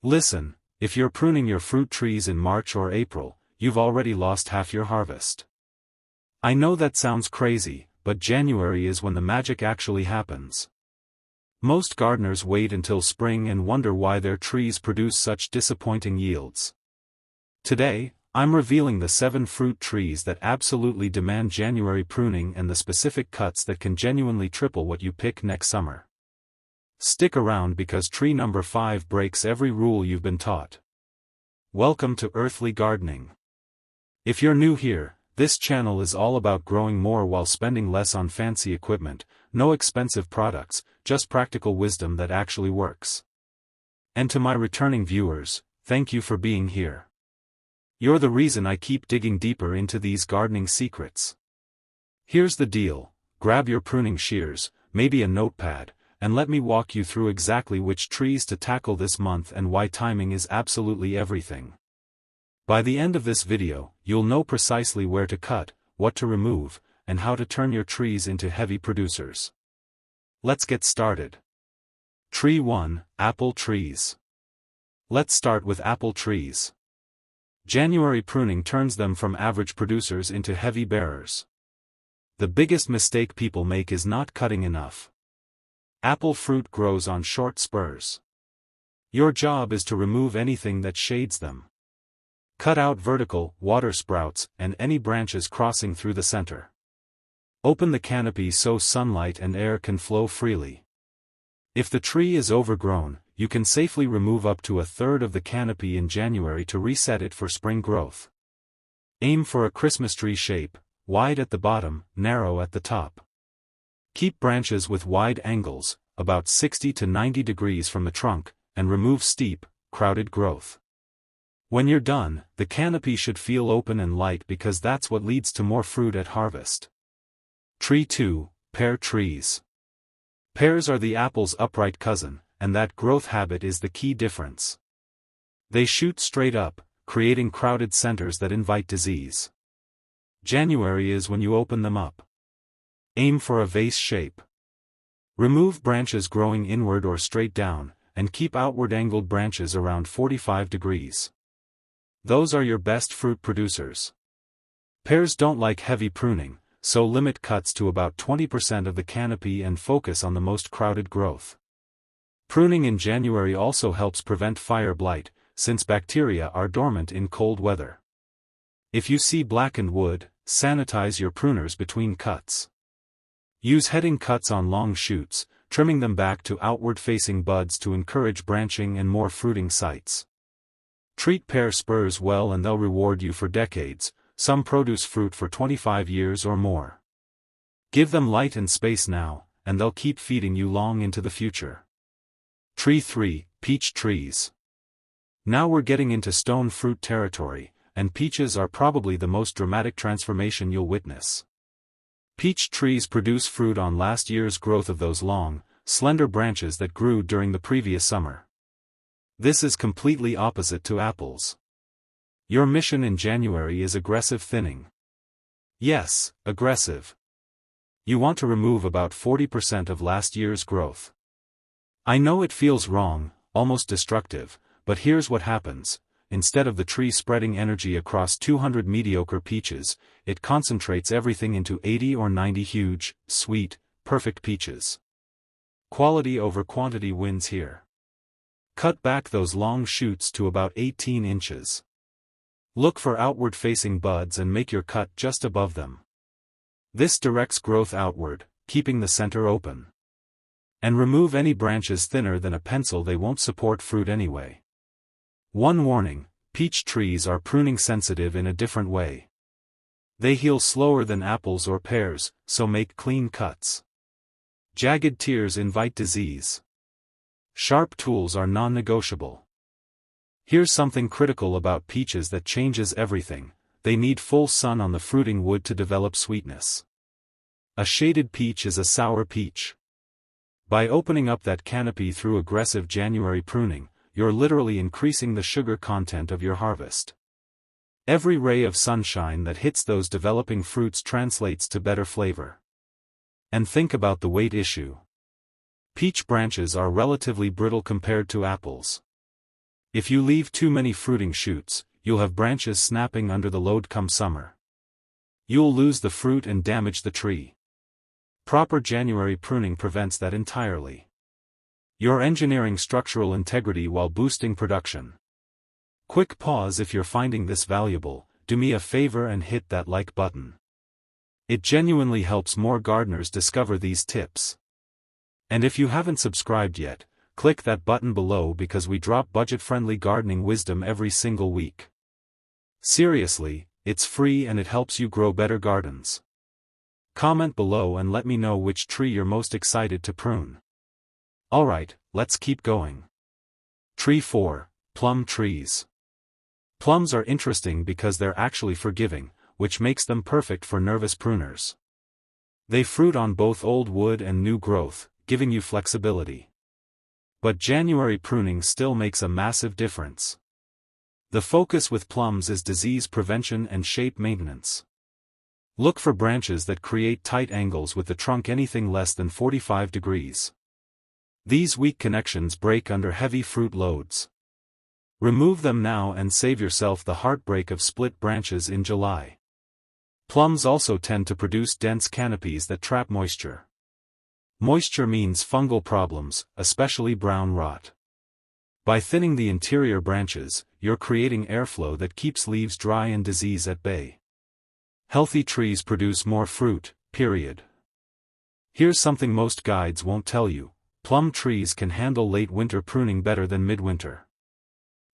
Listen, if you're pruning your fruit trees in March or April, you've already lost half your harvest. I know that sounds crazy, but January is when the magic actually happens. Most gardeners wait until spring and wonder why their trees produce such disappointing yields. Today, I'm revealing the 7 fruit trees that absolutely demand January pruning and the specific cuts that can genuinely triple what you pick next summer. Stick around because tree number 5 breaks every rule you've been taught. Welcome to Earthly Gardening. If you're new here, this channel is all about growing more while spending less on fancy equipment, no expensive products, just practical wisdom that actually works. And to my returning viewers, thank you for being here. You're the reason I keep digging deeper into these gardening secrets. Here's the deal: grab your pruning shears, maybe a notepad, and let me walk you through exactly which trees to tackle this month and why timing is absolutely everything. By the end of this video, you'll know precisely where to cut, what to remove, and how to turn your trees into heavy producers. Let's get started. Tree 1, Apple Trees. Let's start with apple trees. January pruning turns them from average producers into heavy bearers. The biggest mistake people make is not cutting enough. Apple fruit grows on short spurs. Your job is to remove anything that shades them. Cut out vertical, water sprouts, and any branches crossing through the center. Open the canopy so sunlight and air can flow freely. If the tree is overgrown, you can safely remove up to a third of the canopy in January to reset it for spring growth. Aim for a Christmas tree shape, wide at the bottom, narrow at the top. Keep branches with wide angles, about 60 to 90 degrees from the trunk, and remove steep, crowded growth. When you're done, the canopy should feel open and light because that's what leads to more fruit at harvest. Tree 2, Pear Trees. Pears are the apple's upright cousin, and that growth habit is the key difference. They shoot straight up, creating crowded centers that invite disease. January is when you open them up. Aim for a vase shape. Remove branches growing inward or straight down, and keep outward angled branches around 45 degrees. Those are your best fruit producers. Pears don't like heavy pruning, so limit cuts to about 20% of the canopy and focus on the most crowded growth. Pruning in January also helps prevent fire blight, since bacteria are dormant in cold weather. If you see blackened wood, sanitize your pruners between cuts. Use heading cuts on long shoots, trimming them back to outward-facing buds to encourage branching and more fruiting sites. Treat pear spurs well and they'll reward you for decades. Some produce fruit for 25 years or more. Give them light and space now, and they'll keep feeding you long into the future. Tree 3, Peach Trees. Now we're getting into stone fruit territory, and peaches are probably the most dramatic transformation you'll witness. Peach trees produce fruit on last year's growth of those long, slender branches that grew during the previous summer. This is completely opposite to apples. Your mission in January is aggressive thinning. Yes, aggressive. You want to remove about 40% of last year's growth. I know it feels wrong, almost destructive, but here's what happens. Instead of the tree spreading energy across 200 mediocre peaches, it concentrates everything into 80 or 90 huge, sweet, perfect peaches. Quality over quantity wins here. Cut back those long shoots to about 18 inches. Look for outward-facing buds and make your cut just above them. This directs growth outward, keeping the center open. And remove any branches thinner than a pencil, they won't support fruit anyway. One warning: peach trees are pruning sensitive in a different way. They heal slower than apples or pears, so make clean cuts. Jagged tears invite disease. Sharp tools are non-negotiable. Here's something critical about peaches that changes everything: they need full sun on the fruiting wood to develop sweetness. A shaded peach is a sour peach. By opening up that canopy through aggressive January pruning, you're literally increasing the sugar content of your harvest. Every ray of sunshine that hits those developing fruits translates to better flavor. And think about the weight issue. Peach branches are relatively brittle compared to apples. If you leave too many fruiting shoots, you'll have branches snapping under the load come summer. You'll lose the fruit and damage the tree. Proper January pruning prevents that entirely. You're engineering structural integrity while boosting production. Quick pause: if you're finding this valuable, do me a favor and hit that like button. It genuinely helps more gardeners discover these tips. And if you haven't subscribed yet, click that button below because we drop budget-friendly gardening wisdom every single week. Seriously, it's free and it helps you grow better gardens. Comment below and let me know which tree you're most excited to prune. Alright, let's keep going. Tree 4, Plum Trees. Plums are interesting because they're actually forgiving, which makes them perfect for nervous pruners. They fruit on both old wood and new growth, giving you flexibility. But January pruning still makes a massive difference. The focus with plums is disease prevention and shape maintenance. Look for branches that create tight angles with the trunk anything less than 45 degrees. These weak connections break under heavy fruit loads. Remove them now and save yourself the heartbreak of split branches in July. Plums also tend to produce dense canopies that trap moisture. Moisture means fungal problems, especially brown rot. By thinning the interior branches, you're creating airflow that keeps leaves dry and disease at bay. Healthy trees produce more fruit, period. Here's something most guides won't tell you: plum trees can handle late winter pruning better than midwinter.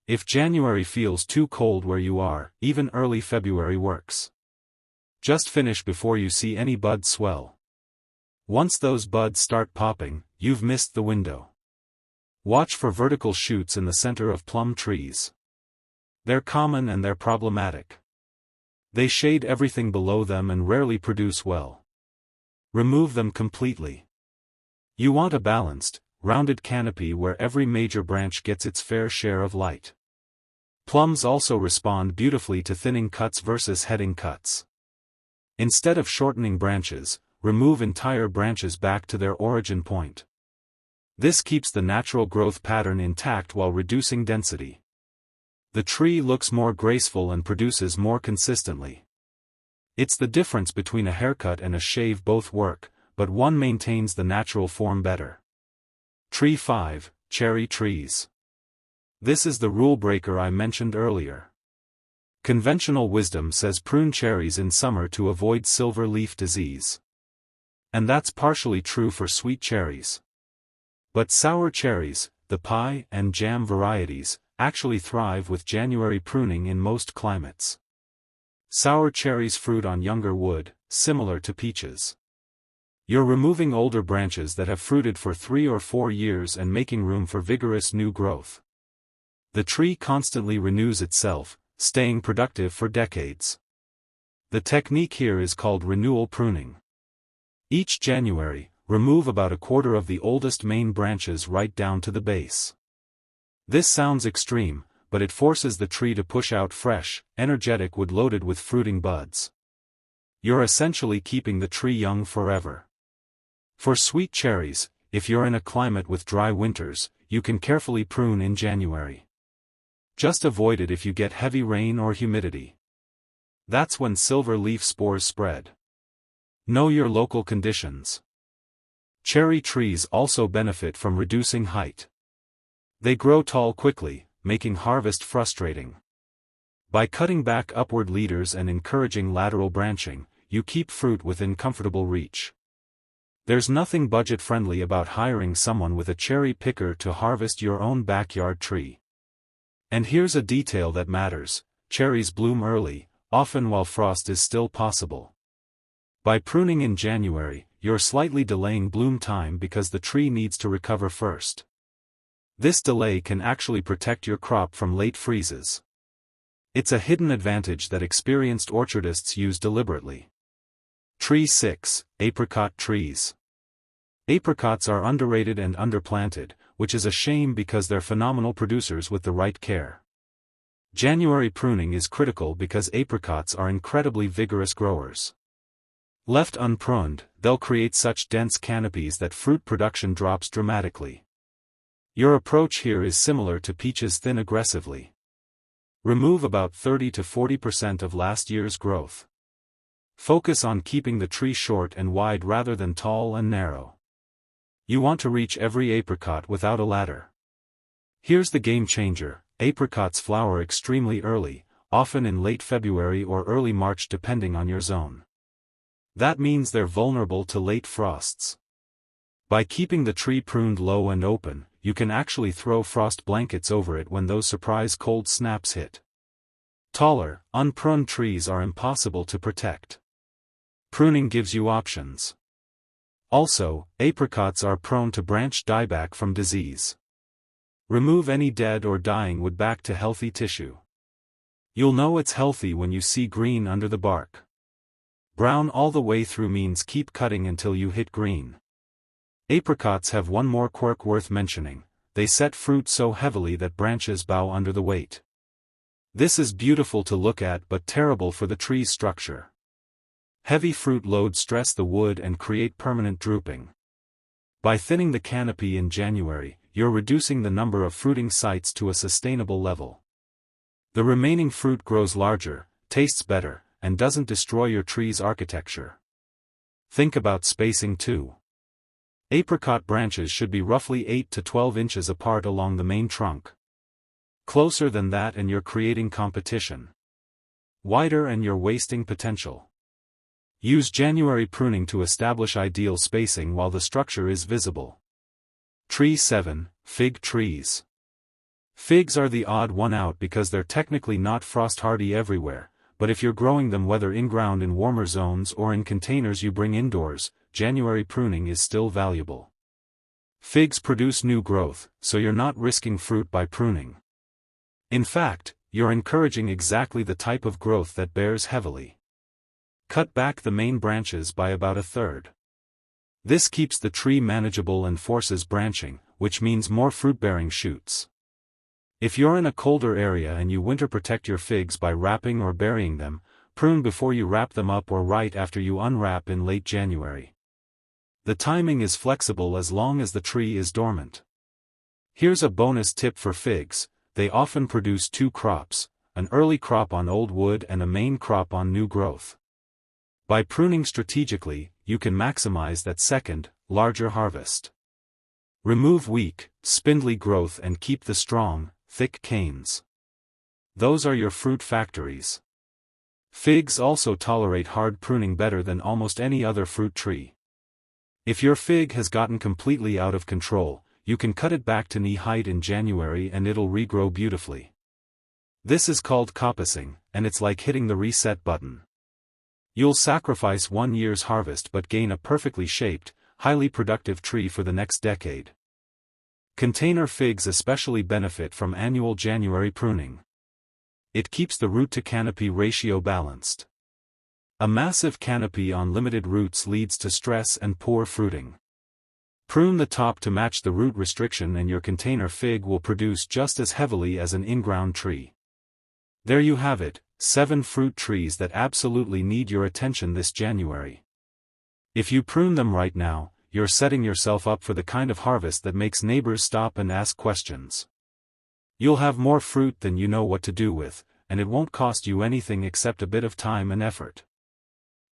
If January feels too cold where you are, even early February works. Just finish before you see any buds swell. Once those buds start popping, you've missed the window. Watch for vertical shoots in the center of plum trees. They're common and they're problematic. They shade everything below them and rarely produce well. Remove them completely. You want a balanced, rounded canopy where every major branch gets its fair share of light. Plums also respond beautifully to thinning cuts versus heading cuts. Instead of shortening branches, remove entire branches back to their origin point. This keeps the natural growth pattern intact while reducing density. The tree looks more graceful and produces more consistently. It's the difference between a haircut and a shave: both work, but one maintains the natural form better. Tree 5, Cherry Trees. This is the rule breaker I mentioned earlier. Conventional wisdom says prune cherries in summer to avoid silver leaf disease. And that's partially true for sweet cherries. But sour cherries, the pie and jam varieties, actually thrive with January pruning in most climates. Sour cherries fruit on younger wood, similar to peaches. You're removing older branches that have fruited for 3 or 4 years and making room for vigorous new growth. The tree constantly renews itself, staying productive for decades. The technique here is called renewal pruning. Each January, remove about a quarter of the oldest main branches right down to the base. This sounds extreme, but it forces the tree to push out fresh, energetic wood loaded with fruiting buds. You're essentially keeping the tree young forever. For sweet cherries, if you're in a climate with dry winters, you can carefully prune in January. Just avoid it if you get heavy rain or humidity. That's when silver leaf spores spread. Know your local conditions. Cherry trees also benefit from reducing height. They grow tall quickly, making harvest frustrating. By cutting back upward leaders and encouraging lateral branching, you keep fruit within comfortable reach. There's nothing budget-friendly about hiring someone with a cherry picker to harvest your own backyard tree. And here's a detail that matters: cherries bloom early, often while frost is still possible. By pruning in January, you're slightly delaying bloom time because the tree needs to recover first. This delay can actually protect your crop from late freezes. It's a hidden advantage that experienced orchardists use deliberately. Tree 6, Apricot Trees. Apricots are underrated and underplanted, which is a shame because they're phenomenal producers with the right care. January pruning is critical because apricots are incredibly vigorous growers. Left unpruned, they'll create such dense canopies that fruit production drops dramatically. Your approach here is similar to peaches: thin aggressively. Remove about 30 to 40% of last year's growth. Focus on keeping the tree short and wide rather than tall and narrow. You want to reach every apricot without a ladder. Here's the game changer: apricots flower extremely early, often in late February or early March depending on your zone. That means they're vulnerable to late frosts. By keeping the tree pruned low and open, you can actually throw frost blankets over it when those surprise cold snaps hit. Taller, unpruned trees are impossible to protect. Pruning gives you options. Also, apricots are prone to branch dieback from disease. Remove any dead or dying wood back to healthy tissue. You'll know it's healthy when you see green under the bark. Brown all the way through means keep cutting until you hit green. Apricots have one more quirk worth mentioning: they set fruit so heavily that branches bow under the weight. This is beautiful to look at but terrible for the tree's structure. Heavy fruit loads stress the wood and create permanent drooping. By thinning the canopy in January, you're reducing the number of fruiting sites to a sustainable level. The remaining fruit grows larger, tastes better, and doesn't destroy your tree's architecture. Think about spacing too. Apricot branches should be roughly 8 to 12 inches apart along the main trunk. Closer than that and you're creating competition. Wider and you're wasting potential. Use January pruning to establish ideal spacing while the structure is visible. Tree 7, Fig Trees. Figs are the odd one out because they're technically not frost-hardy everywhere, but if you're growing them whether in-ground in warmer zones or in containers you bring indoors, January pruning is still valuable. Figs produce new growth, so you're not risking fruit by pruning. In fact, you're encouraging exactly the type of growth that bears heavily. Cut back the main branches by about a third. This keeps the tree manageable and forces branching, which means more fruit-bearing shoots. If you're in a colder area and you winter protect your figs by wrapping or burying them, prune before you wrap them up or right after you unwrap in late January. The timing is flexible as long as the tree is dormant. Here's a bonus tip for figs: they often produce two crops, an early crop on old wood and a main crop on new growth. By pruning strategically, you can maximize that second, larger harvest. Remove weak, spindly growth and keep the strong, thick canes. Those are your fruit factories. Figs also tolerate hard pruning better than almost any other fruit tree. If your fig has gotten completely out of control, you can cut it back to knee height in January and it'll regrow beautifully. This is called coppicing, and it's like hitting the reset button. You'll sacrifice 1 year's harvest but gain a perfectly shaped, highly productive tree for the next decade. Container figs especially benefit from annual January pruning. It keeps the root-to-canopy ratio balanced. A massive canopy on limited roots leads to stress and poor fruiting. Prune the top to match the root restriction and your container fig will produce just as heavily as an in-ground tree. There you have it, 7 fruit trees that absolutely need your attention this January. If you prune them right now, you're setting yourself up for the kind of harvest that makes neighbors stop and ask questions. You'll have more fruit than you know what to do with, and it won't cost you anything except a bit of time and effort.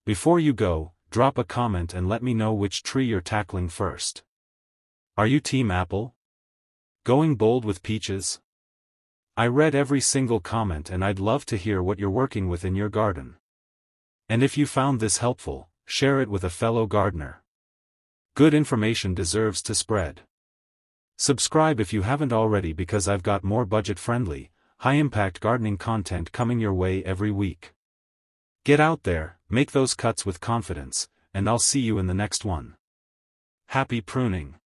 Before you go, drop a comment and let me know which tree you're tackling first. Are you Team Apple? Going bold with peaches? I read every single comment and I'd love to hear what you're working with in your garden. And if you found this helpful, share it with a fellow gardener. Good information deserves to spread. Subscribe if you haven't already because I've got more budget-friendly, high-impact gardening content coming your way every week. Get out there, make those cuts with confidence, and I'll see you in the next one. Happy pruning!